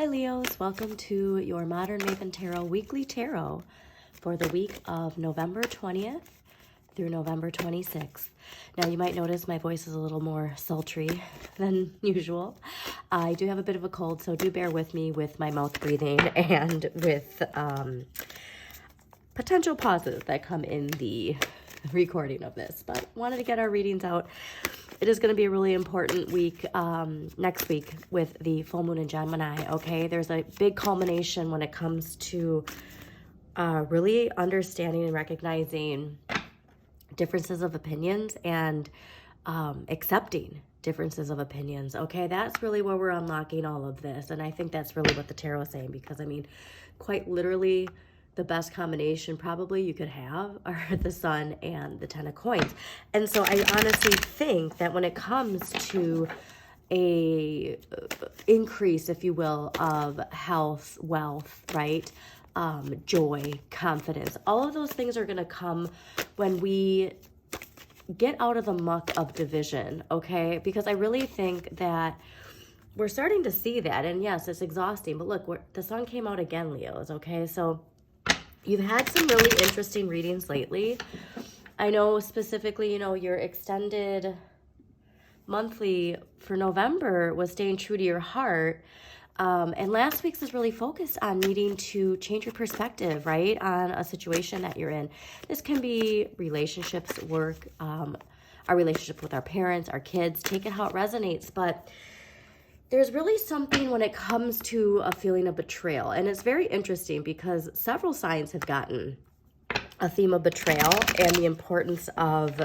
Leos, welcome to your Modern Maven Tarot Weekly Tarot for the week of November 20th through November 26th. Now you might notice my voice is a little more sultry than usual. I do have a bit of a cold, so do bear with me with my mouth breathing and with potential pauses that come in the recording of this. But wanted to get our readings out. It is going to be a really important week next week with the full moon in Gemini, okay? There's a big culmination when it comes to really understanding and recognizing differences of opinions and accepting differences of opinions, okay? That's really where we're unlocking all of this. And I think that's really what the tarot is saying, because, I mean, quite literally, the best combination probably you could have are the Sun and the Ten of Coins. And so I honestly think that when it comes to a increase, if you will, of health, wealth, right? Joy, confidence, all of those things are going to come when we get out of the muck of division, okay? Because I really think that we're starting to see that. And yes, it's exhausting, but look, the Sun came out again, Leos, okay? So you've had some really interesting readings lately. I know specifically, you know, your extended monthly for November was staying true to your heart. And last week's is really focused on needing to change your perspective, right, on a situation that you're in. This can be relationships, work, our relationship with our parents, our kids. Take it how it resonates. But there's really something when it comes to a feeling of betrayal. And it's very interesting because several signs have gotten a theme of betrayal and the importance of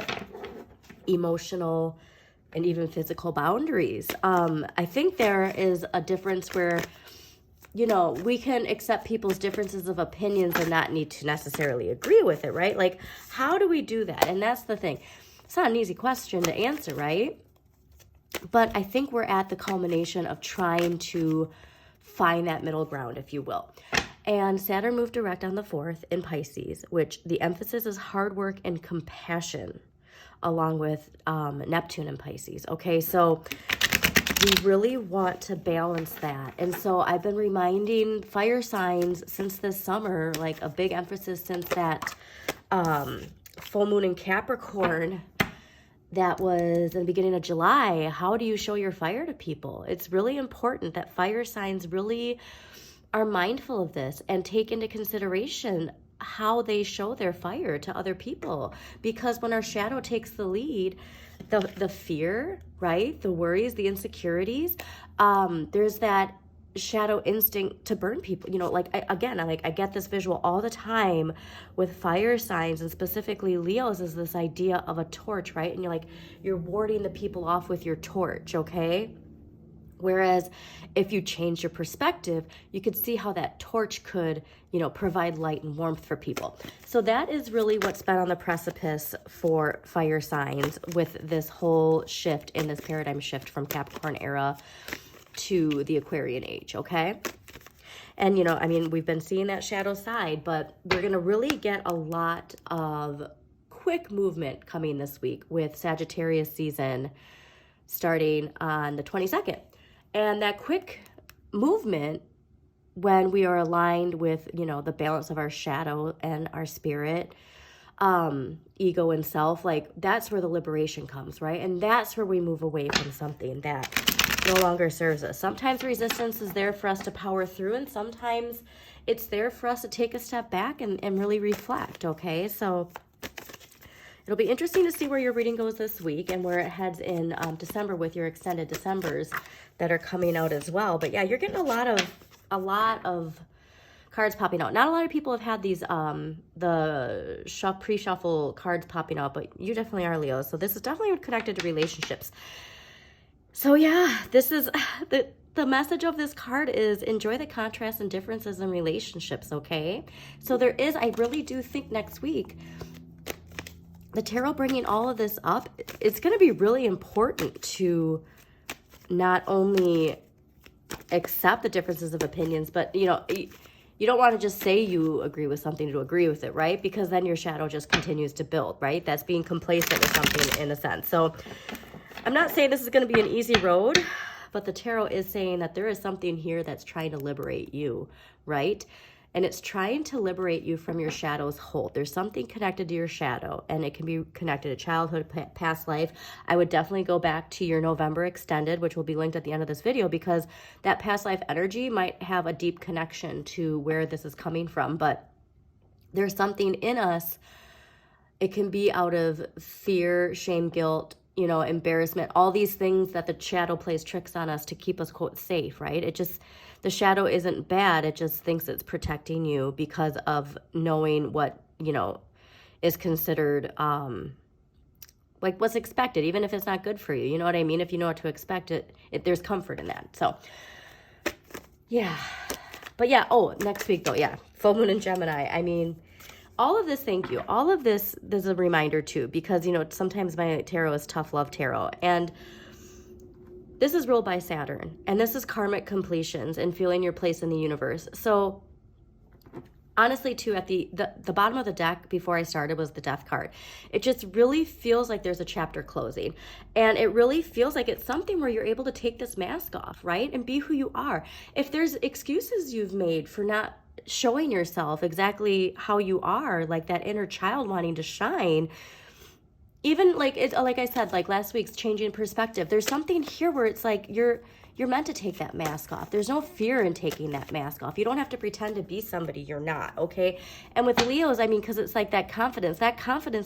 emotional and even physical boundaries. I think there is a difference where, you know, we can accept people's differences of opinions and not need to necessarily agree with it, right? Like, how do we do that? And that's the thing. It's not an easy question to answer, right? But I think we're at the culmination of trying to find that middle ground, if you will. And Saturn moved direct on the 4th in Pisces, which the emphasis is hard work and compassion, along with Neptune in Pisces. Okay, so we really want to balance that. And so I've been reminding fire signs since this summer, like a big emphasis since that full moon in Capricorn that was in the beginning of July. How do you show your fire to people? It's really important that fire signs really are mindful of this and take into consideration how they show their fire to other people. Because when our shadow takes the lead, the fear, right? The worries, the insecurities, there's that shadow instinct to burn people. You know, like, I get this visual all the time with fire signs, and specifically Leo's, is this idea of a torch, right? And you're warding the people off with your torch, okay? Whereas if you change your perspective, you could see how that torch could, you know, provide light and warmth for people. So that is really what's been on the precipice for fire signs with this whole shift in this paradigm shift from Capricorn era to the Aquarian age, okay? And, you know, I mean, we've been seeing that shadow side, but we're going to really get a lot of quick movement coming this week with Sagittarius season starting on the 22nd. And that quick movement, when we are aligned with, you know, the balance of our shadow and our spirit, ego and self, like, that's where the liberation comes, right? And that's where we move away from something that no longer serves us. Sometimes resistance is there for us to power through, and sometimes it's there for us to take a step back and really reflect, okay? So it'll be interesting to see where your reading goes this week and where it heads in December with your extended Decembers that are coming out as well. But yeah, you're getting a lot of cards popping out. Not a lot of people have had these the pre-shuffle cards popping out, but you definitely are, Leo. So this is definitely connected to relationships. So yeah, this is the message of this card is enjoy the contrasts and differences in relationships, okay? So there is, I really do think next week, the tarot bringing all of this up, it's going to be really important to not only accept the differences of opinions, but, you know, you don't want to just say you agree with something to agree with it, right? Because then your shadow just continues to build, right? That's being complacent with something in a sense. So I'm not saying this is going to be an easy road, but the tarot is saying that there is something here that's trying to liberate you, right? And it's trying to liberate you from your shadow's hold. There's something connected to your shadow, and it can be connected to childhood, past life. I would definitely go back to your November extended, which will be linked at the end of this video, because that past life energy might have a deep connection to where this is coming from. But there's something in us. It can be out of fear, shame, guilt, you know, embarrassment, all these things that the shadow plays tricks on us to keep us, quote, safe, right? It just, the shadow isn't bad. It just thinks it's protecting you because of knowing what, you know, is considered, like what's expected, even if it's not good for you. You know what I mean? If you know what to expect, there's comfort in that. So, yeah. But yeah, oh, next week though, yeah. Full moon in Gemini. I mean, all of this, thank you. All of this, there's a reminder too, because, you know, sometimes my tarot is tough love tarot. And this is ruled by Saturn. And this is karmic completions and feeling your place in the universe. So honestly too, at the bottom of the deck before I started was the Death card. It just really feels like there's a chapter closing. And it really feels like it's something where you're able to take this mask off, right? And be who you are. If there's excuses you've made for not showing yourself exactly how you are, like that inner child wanting to shine, even like it's like I said, like last week's changing perspective, there's something here where it's like you're meant to take that mask off. There's no fear in taking that mask off. You don't have to pretend to be somebody you're not, okay? And with Leos, I mean, because it's like that confidence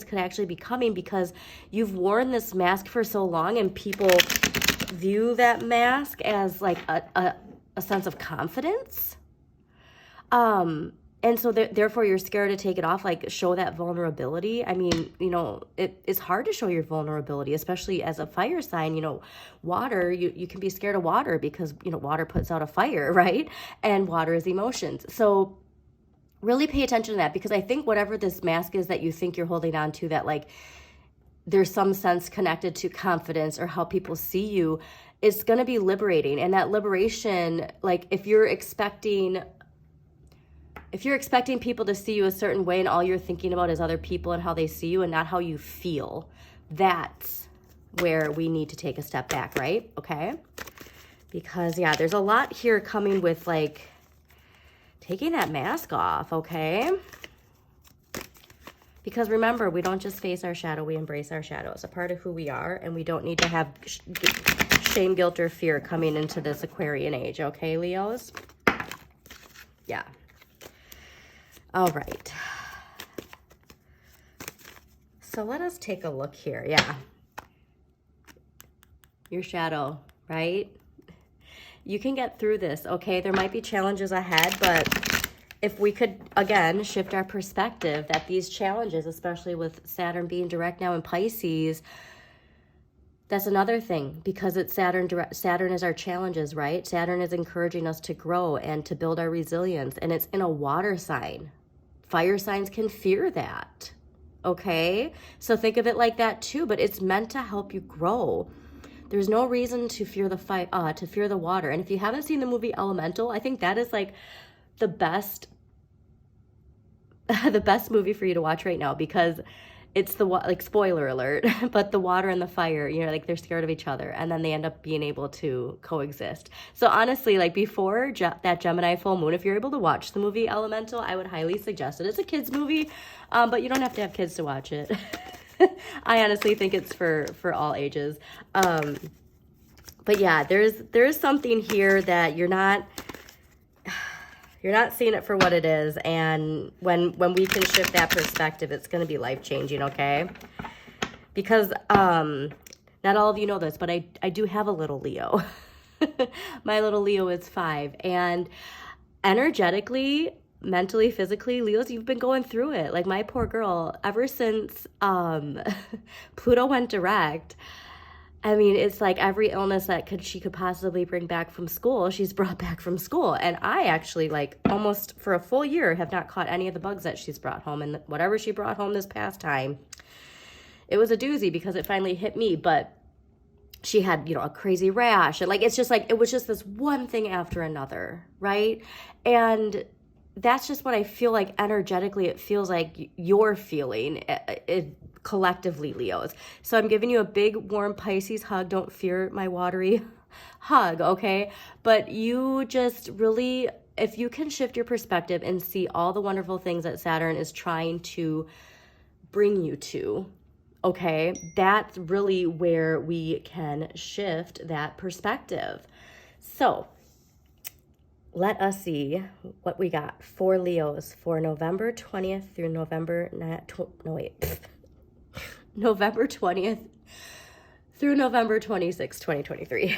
could actually be coming because you've worn this mask for so long, and people view that mask as like a sense of confidence. And so therefore you're scared to take it off, like show that vulnerability. I mean, you know, it's hard to show your vulnerability, especially as a fire sign. You know, water, you can be scared of water because, you know, water puts out a fire, right? And water is emotions. So really pay attention to that, because I think whatever this mask is that you think you're holding on to, that like there's some sense connected to confidence or how people see you, it's going to be liberating. And that liberation, like if you're expecting people to see you a certain way and all you're thinking about is other people and how they see you and not how you feel, that's where we need to take a step back, right? Okay? Because, yeah, there's a lot here coming with, like, taking that mask off, okay? Because remember, we don't just face our shadow, we embrace our shadow. It's a part of who we are, and we don't need to have shame, guilt, or fear coming into this Aquarian age, okay, Leos? Yeah. All right. So let us take a look here. Yeah. Your shadow, right? You can get through this, okay? There might be challenges ahead, but if we could, again, shift our perspective that these challenges, especially with Saturn being direct now in Pisces, that's another thing, because it's Saturn is our challenges, right? Saturn is encouraging us to grow and to build our resilience, and it's in a water sign. Fire signs can fear that, okay? So think of it like that too, but it's meant to help you grow. There's no reason to fear the water. And if you haven't seen the movie Elemental, I think that is like the best movie for you to watch right now, because it's like, spoiler alert, but the water and the fire, you know, like they're scared of each other, and then they end up being able to coexist. So honestly, like before that Gemini full moon, if you're able to watch the movie Elemental, I would highly suggest it. It's a kid's movie, but you don't have to have kids to watch it. I honestly think it's for all ages. But yeah, there is something here that you're not seeing it for what it is. And when we can shift that perspective, it's going to be life-changing, okay? Because not all of you know this, but I do have a little Leo. My little Leo is 5. And energetically, mentally, physically, Leos, you've been going through it. Like my poor girl, ever since Pluto went direct, I mean, it's like every illness that she could possibly bring back from school, she's brought back from school. And I actually, like, almost for a full year have not caught any of the bugs that she's brought home. And whatever she brought home this past time, it was a doozy because it finally hit me. But she had, you know, a crazy rash. And, like, it's just like, it was just this one thing after another, right? And that's just what I feel like energetically it feels like you're feeling it collectively, Leos. So I'm giving you a big, warm Pisces hug. Don't fear my watery hug, okay? But you just really, if you can shift your perspective and see all the wonderful things that Saturn is trying to bring you to, okay, that's really where we can shift that perspective. So let us see what we got for Leos for November 20th through November 20th through November 26th, 2023.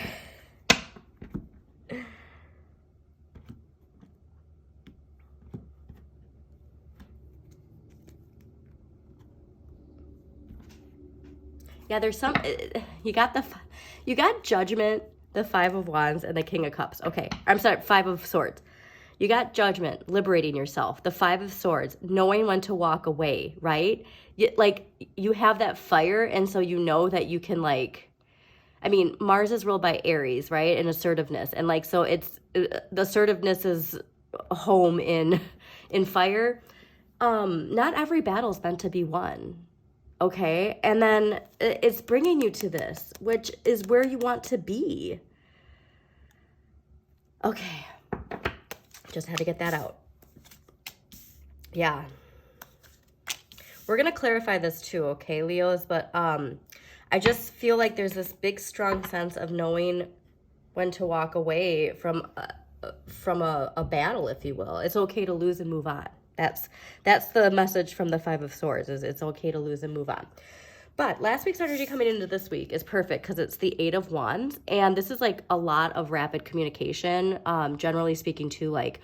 Yeah, there's some, you got Judgment, the Five of Wands, and the King of Cups. Okay, I'm sorry, Five of Swords. You got Judgment, liberating yourself. The Five of Swords, knowing when to walk away, right? You have that fire, and so you know that you can, like, I mean, Mars is ruled by Aries, right? And assertiveness. And like, so it's, the assertiveness is home in fire. Not every battle's meant to be won. Okay, and then it's bringing you to this, which is where you want to be. Okay, just had to get that out. Yeah. We're going to clarify this too, okay, Leos? But I just feel like there's this big, strong sense of knowing when to walk away from a battle, if you will. It's okay to lose and move on. That's the message from the Five of Swords, is it's okay to lose and move on. But last week's energy coming into this week is perfect because it's the Eight of Wands. And this is like a lot of rapid communication, generally speaking, to like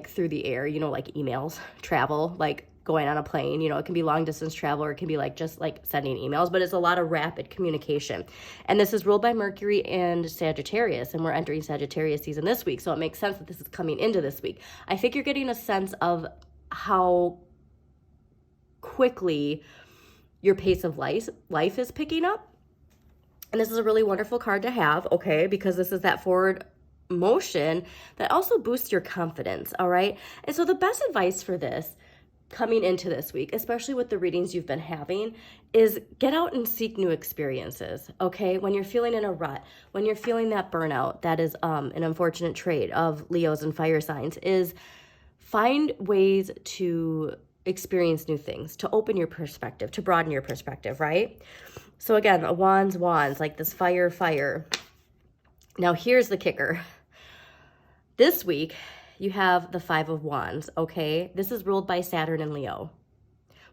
through the air, you know, like emails, travel, like going on a plane, you know, it can be long distance travel, or it can be like just like sending emails, but it's a lot of rapid communication. And this is ruled by Mercury and Sagittarius, and we're entering Sagittarius season this week. So it makes sense that this is coming into this week. I think you're getting a sense of how quickly your pace of life is picking up. And this is a really wonderful card to have, okay, because this is that forward motion that also boosts your confidence, all right? And so the best advice for this coming into this week, especially with the readings you've been having, is get out and seek new experiences, okay? When you're feeling in a rut, when you're feeling that burnout, that is an unfortunate trait of Leos and fire signs, is find ways to experience new things, to open your perspective, to broaden your perspective, right? So again, a wands, like this fire. Now here's the kicker. This week, you have the Five of Wands, okay? This is ruled by Saturn and Leo.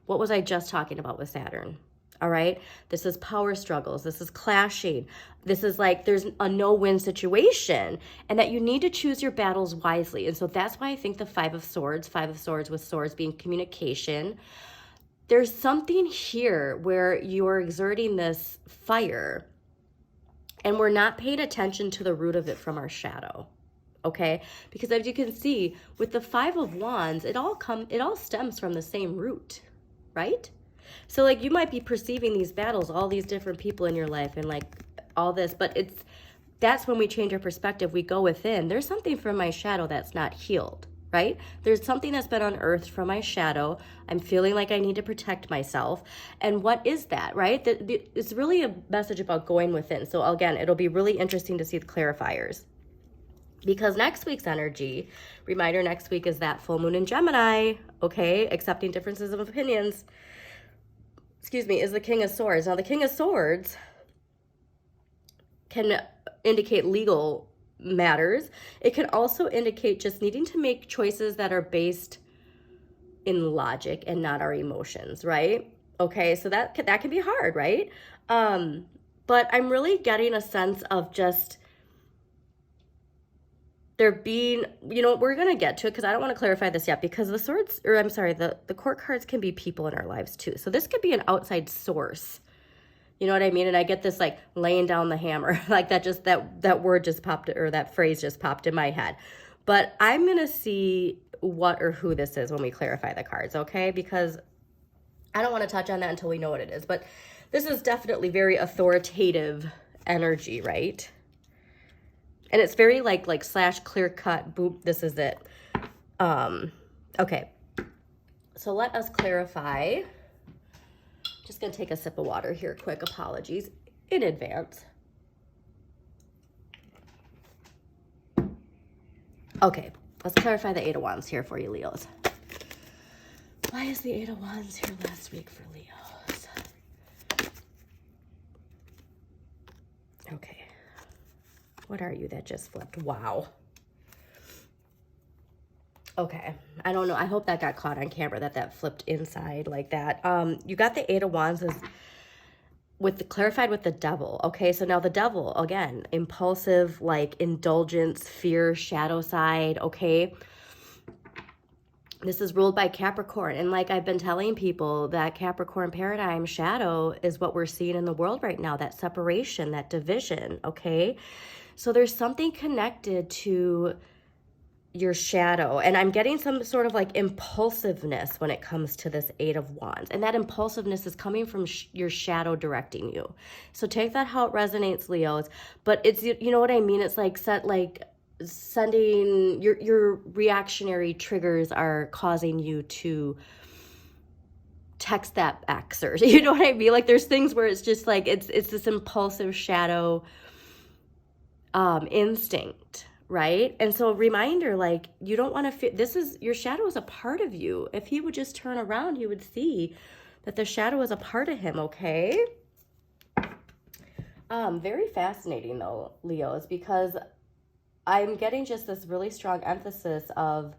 What was I just talking about with Saturn? All right? This is power struggles. This is clashing. This is like there's a no-win situation, and that you need to choose your battles wisely. And so that's why I think the Five of Swords with swords being communication, there's something here where you're exerting this fire, and we're not paying attention to the root of it from our shadow. Okay, because as you can see with the Five of Wands, it all stems from the same root, right? So like you might be perceiving these battles, all these different people in your life and like all this, but that's when we change our perspective. We go within. There's something from my shadow that's not healed, right? There's something that's been unearthed from my shadow. I'm feeling like I need to protect myself. And what is that, right? It's really a message about going within. So again, it'll be really interesting to see the clarifiers. Because next week's energy, reminder, next week is that full moon in Gemini, okay? Accepting differences of opinions, is the King of Swords. Now, the King of Swords can indicate legal matters. It can also indicate just needing to make choices that are based in logic and not our emotions, right? Okay, so that can be hard, right? But I'm really getting a sense of just there being, you know, we're going to get to it because I don't want to clarify this yet, because the court cards can be people in our lives too. So this could be an outside source. You know what I mean? And I get this like laying down the hammer, like that word just popped, or that phrase just popped in my head. But I'm going to see what or who this is when we clarify the cards, okay? Because I don't want to touch on that until we know what it is. But this is definitely very authoritative energy, right? And it's very like slash clear cut, boop, this is it. Okay. So let us clarify. Just gonna take a sip of water here quick. Apologies in advance. Okay, let's clarify the Eight of Wands here for you, Leos. Why is the Eight of Wands here last week for Leos? Okay. What are you that just flipped? Wow. Okay. I don't know. I hope that got caught on camera, that flipped inside like that. You got the Eight of Wands is clarified with the Devil. Okay, so now the Devil, again, impulsive, like indulgence, fear, shadow side, okay? This is ruled by Capricorn. And like I've been telling people, that Capricorn paradigm shadow is what we're seeing in the world right now, that separation, that division, okay? So there's something connected to your shadow, and I'm getting some sort of like impulsiveness when it comes to this Eight of Wands, and that impulsiveness is coming from your shadow directing you. So take that how it resonates, Leos, but it's, you know what I mean, it's like sending your reactionary triggers are causing you to text that ex, or you know what I mean, like there's things where it's just like it's this impulsive shadow instinct, right? And so reminder, like, you don't want to feel, this is, your shadow is a part of you. If he would just turn around, you would see that the shadow is a part of him, okay? Very fascinating though, Leos, because I'm getting just this really strong emphasis of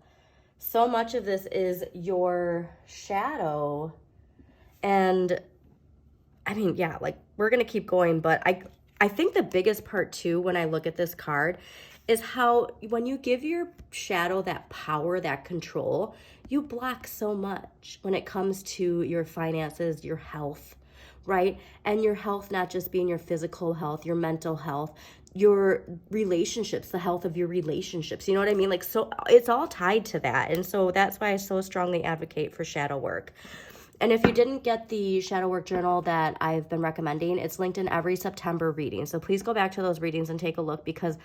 so much of this is your shadow. And I mean, yeah, like we're going to keep going, but I think the biggest part too, when I look at this card, is how when you give your shadow that power, that control, you block so much when it comes to your finances, your health, right? And your health, not just being your physical health, your mental health, your relationships, the health of your relationships. You know what I mean? Like, so it's all tied to that. And so that's why I so strongly advocate for shadow work. And if you didn't get the shadow work journal that I've been recommending, it's linked in every September reading. So please go back to those readings and take a look, because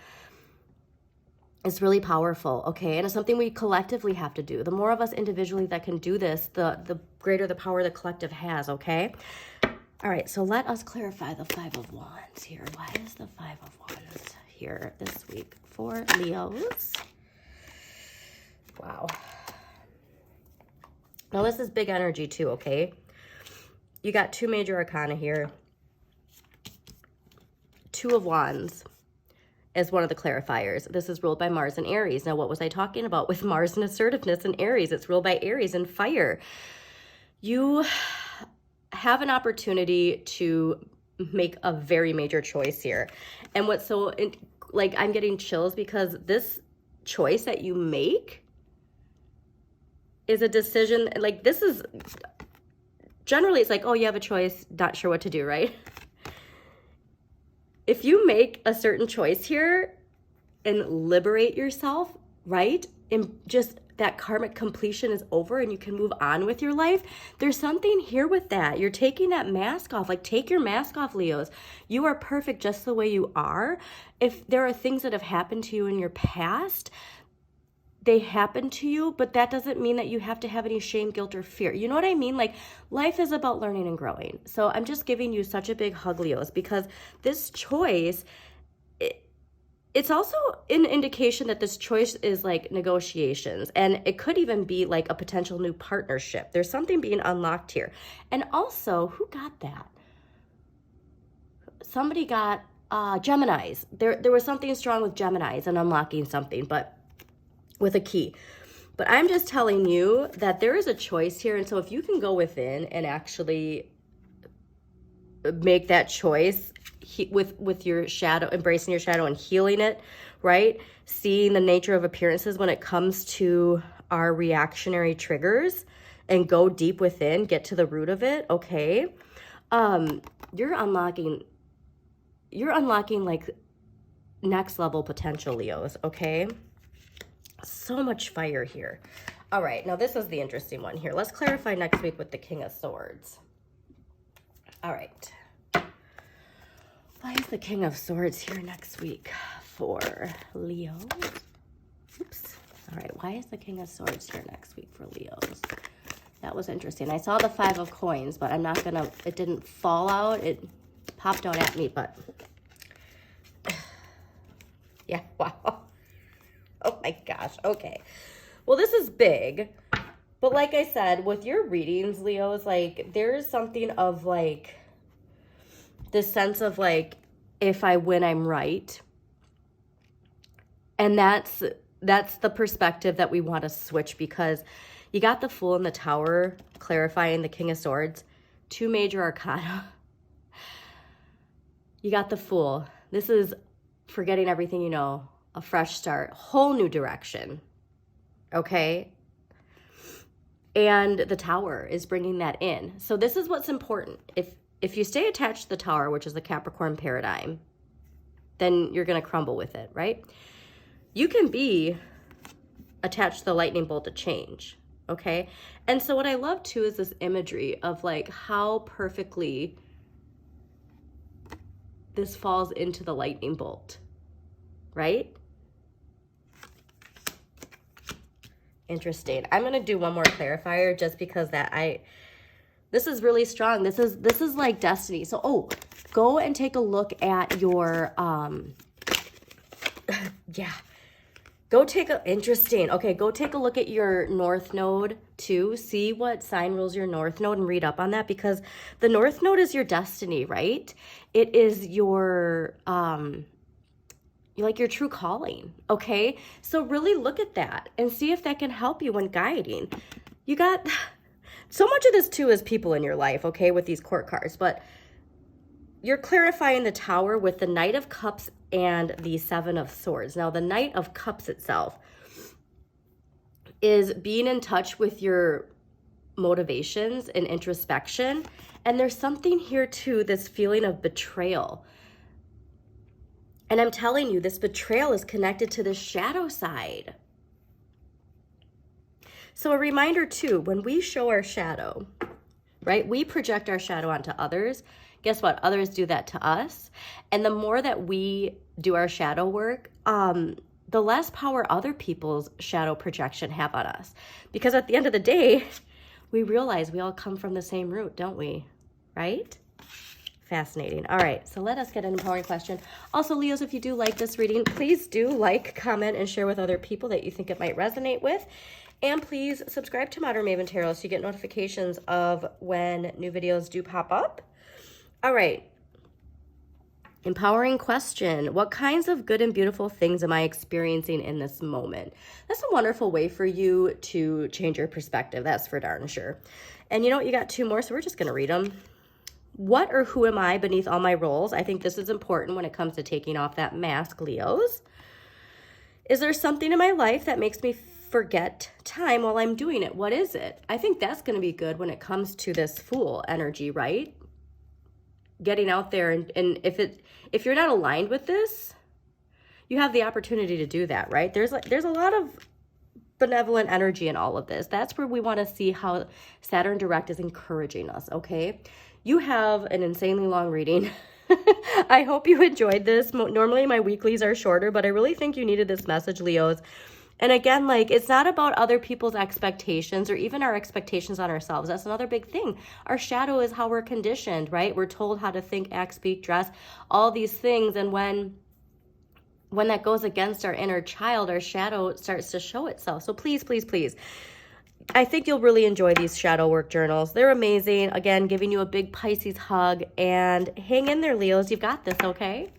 it's really powerful, okay? And it's something we collectively have to do. The more of us individually that can do this, the greater the power the collective has, okay? All right, so let us clarify the Five of Wands here. Why is the Five of Wands here this week for Leos? Wow. Now, this is big energy too, okay? You got two major arcana here. Two of Wands as one of the clarifiers. This is ruled by Mars and Aries. Now, what was I talking about with Mars and assertiveness and Aries? It's ruled by Aries and fire. You have an opportunity to make a very major choice here. And what's so, like, I'm getting chills because this choice that you make is a decision, like, this is, generally it's like, oh, you have a choice, not sure what to do, right? If you make a certain choice here and liberate yourself, right? And just that karmic completion is over and you can move on with your life. There's something here with that. You're taking that mask off. Like, take your mask off, Leos. You are perfect just the way you are. If there are things that have happened to you in your past, they happen to you, but that doesn't mean that you have to have any shame, guilt, or fear. You know what I mean? Like, life is about learning and growing. So I'm just giving you such a big hug, Leos, because this choice, it's also an indication that this choice is like negotiations, and it could even be like a potential new partnership. There's something being unlocked here. And also, who got that? Somebody got Geminis. There was something strong with Geminis and unlocking something, but with a key. But I'm just telling you that there is a choice here. And so if you can go within and actually make that choice with your shadow, embracing your shadow and healing it, right? Seeing the nature of appearances when it comes to our reactionary triggers and go deep within, get to the root of it, okay? You're unlocking like next level potential, Leos, okay? So much fire here. All right, now this is the interesting one here. Let's clarify next week with the King of Swords. All right. Why is the King of Swords here next week for Leo? Oops. All right, why is the King of Swords here next week for Leos? That was interesting. I saw the Five of Coins, but I'm not gonna, it didn't fall out. It popped out at me, but yeah, wow. Oh my gosh. Okay. Well, this is big. But like I said, with your readings, Leos, like there's something of like this sense of like, if I win, I'm right. And that's the perspective that we want to switch, because you got the Fool and the Tower clarifying the King of Swords, 2 major arcana. You got the Fool. This is forgetting everything you know, a fresh start, whole new direction. Okay? And the Tower is bringing that in. So this is what's important. If you stay attached to the Tower, which is the Capricorn paradigm, then you're going to crumble with it, right? You can be attached to the lightning bolt of change, okay? And so what I love too is this imagery of like how perfectly this falls into the lightning bolt, right? Interesting. I'm going to do one more clarifier just because this is really strong. This is like destiny. So, go and take a look at your, interesting. Okay, go take a look at your North Node too. See what sign rules your North Node and read up on that, because the North Node is your destiny, right? It is your, like your true calling, okay? So really look at that and see if that can help you when guiding. You got so much of this too is people in your life, okay, with these court cards, but you're clarifying the Tower with the Knight of Cups and the 7 of Swords. Now, the Knight of Cups itself is being in touch with your motivations and introspection. And there's something here too, this feeling of betrayal. And I'm telling you, this betrayal is connected to the shadow side. So a reminder too, when we show our shadow, right, we project our shadow onto others. Guess what? Others do that to us. And the more that we do our shadow work, the less power other people's shadow projection have on us. Because at the end of the day, we realize we all come from the same root, don't we? Right? Fascinating. All right, so let us get an empowering question. Also, Leos, if you do like this reading, please do like, comment, and share with other people that you think it might resonate with. And please subscribe to Modern Maven Tarot so you get notifications of when new videos do pop up. All right. Empowering question. What kinds of good and beautiful things am I experiencing in this moment? That's a wonderful way for you to change your perspective. That's for darn sure. And you know what? You got 2 more, so we're just going to read them. What or who am I beneath all my roles? I think this is important when it comes to taking off that mask, Leos. Is there something in my life that makes me forget time while I'm doing it? What is it? I think that's going to be good when it comes to this Fool energy, right? Getting out there and if you're not aligned with this, you have the opportunity to do that, right? There's a lot of benevolent energy in all of this. That's where we want to see how Saturn direct is encouraging us, okay? You have an insanely long reading. I hope you enjoyed this. Normally my weeklies are shorter, but I really think you needed this message, Leos. And again, like, it's not about other people's expectations or even our expectations on ourselves. That's another big thing. Our shadow is how we're conditioned, right? We're told how to think, act, speak, dress, all these things. And when that goes against our inner child, our shadow starts to show itself. So please, please, please. I think you'll really enjoy these shadow work journals. They're amazing. Again, giving you a big Pisces hug. And hang in there, Leos. You've got this, okay?